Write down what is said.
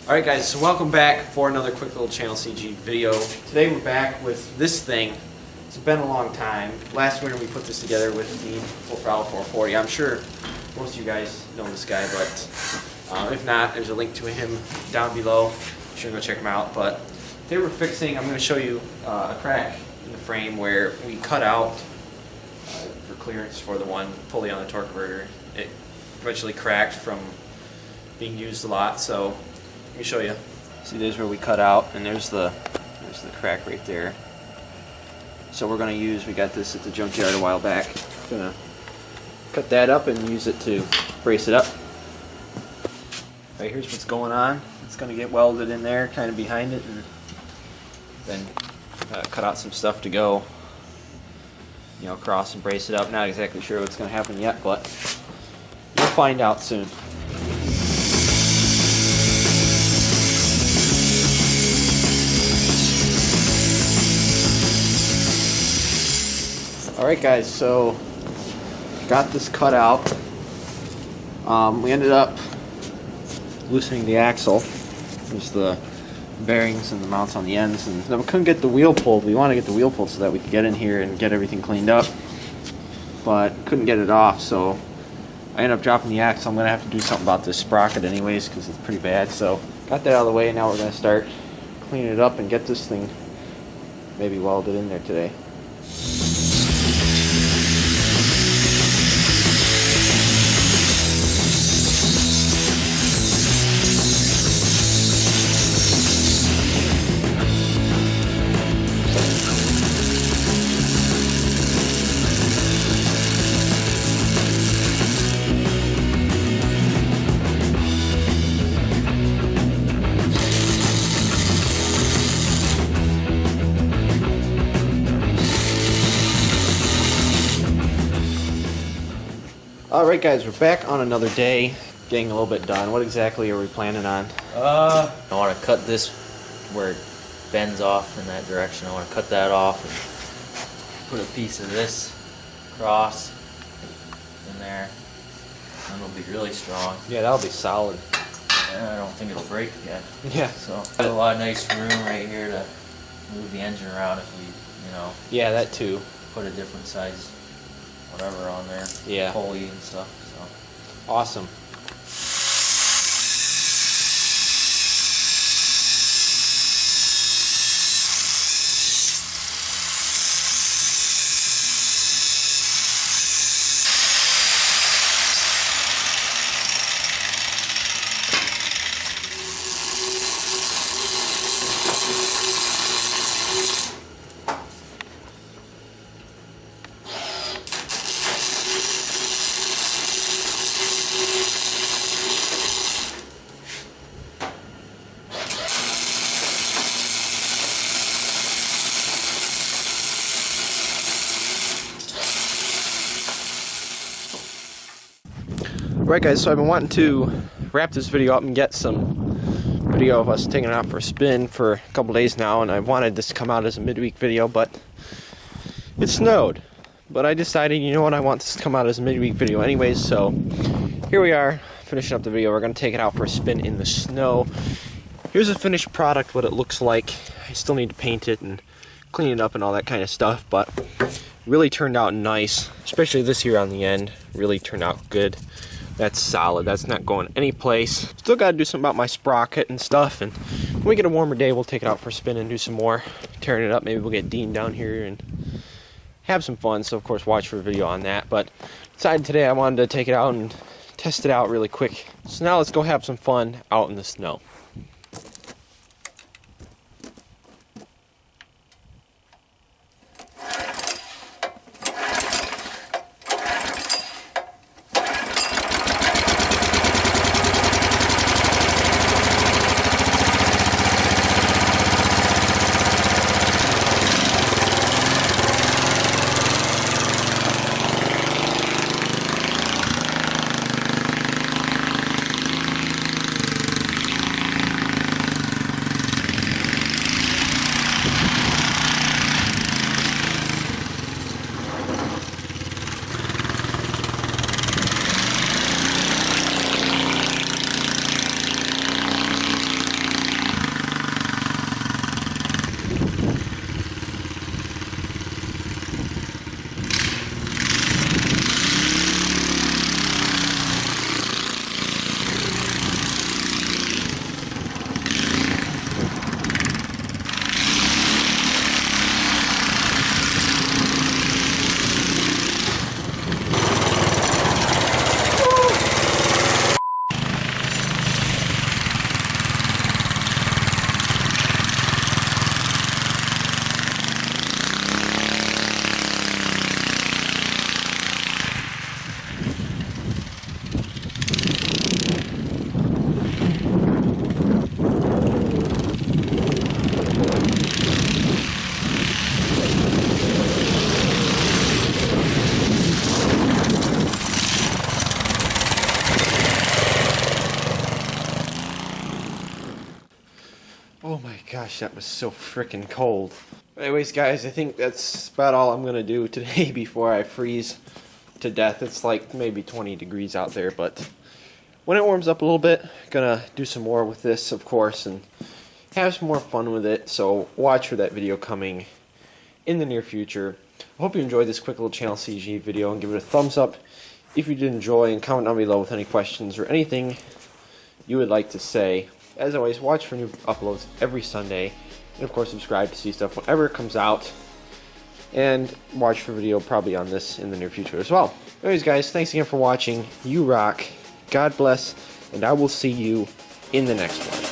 Alright guys, so welcome back for another quick little channel C.G.E video. Today we're back with this thing. It's been a long time. Last winter we put this together with the Full Throttle 440. I'm sure most of you guys know this guy, but if not, there's a link to him down below. You should go check him out. But today we're fixing, I'm going to show you a crack in the frame where we cut out for clearance for the one pulley on the torque converter. It eventually cracked from being used a lot, so let me show you. See, there's where we cut out, and there's the crack right there. So we're going to use, we got this at the junkyard a while back. Going to cut that up and use it to brace it up. Right, here's what's going on. It's going to get welded in there, kind of behind it, and then cut out some stuff to go, you know, across and brace it up. Not exactly sure what's going to happen yet, but you'll find out soon. Alright guys, so got this cut out. We ended up loosening the axle. There's the bearings and the mounts on the ends, and then we couldn't get the wheel pulled. We want to get the wheel pulled so that we could get in here and get everything cleaned up, but couldn't get it off, so I ended up dropping the axle. I'm going to have to do something about this sprocket anyways because it's pretty bad, so got that out of the way, and now we're going to start cleaning it up and get this thing maybe welded in there today. Alright guys, we're back on another day, getting a little bit done. What exactly are we planning on? I want to cut this where it bends off in that direction. I want to cut that off and put a piece of this across in there, and it'll be really strong. Yeah, that'll be solid. And I don't think it'll break yet. Yeah. So got a lot of nice room right here to move the engine around if we, you know. Yeah, that too. Put a different size whatever on there. Yeah. Pulley and stuff. So awesome. Right guys, so I've been wanting to wrap this video up and get some video of us taking it out for a spin for a couple days now, and I wanted this to come out as a midweek video, but it snowed. But I decided, you know what, I want this to come out as a midweek video anyways, so here we are, finishing up the video. We're going to take it out for a spin in the snow. Here's a finished product, what it looks like. I still need to paint it and clean it up and all that kind of stuff, but really turned out nice, especially this here on the end, really turned out good. That's solid. That's not going any place. Still got to do something about my sprocket and stuff, and when we get a warmer day, we'll take it out for a spin and do some more tearing it up. Maybe we'll get Dean down here and have some fun, so of course watch for a video on that. But decided today I wanted to take it out and test it out really quick. So now let's go have some fun out in the snow. Oh my gosh, that was so freaking cold. Anyways, guys, I think that's about all I'm gonna do today before I freeze to death. It's like maybe 20 degrees out there, but when it warms up a little bit, gonna do some more with this, of course, and have some more fun with it. So watch for that video coming in the near future. I hope you enjoyed this quick little channel C.G.E video, and give it a thumbs up if you did enjoy, and comment down below with any questions or anything you would like to say. As always, watch for new uploads every Sunday, and of course subscribe to see stuff whenever it comes out, and watch for video probably on this in the near future as well. Anyways, guys, thanks again for watching. You rock, God bless, and I will see you in the next one.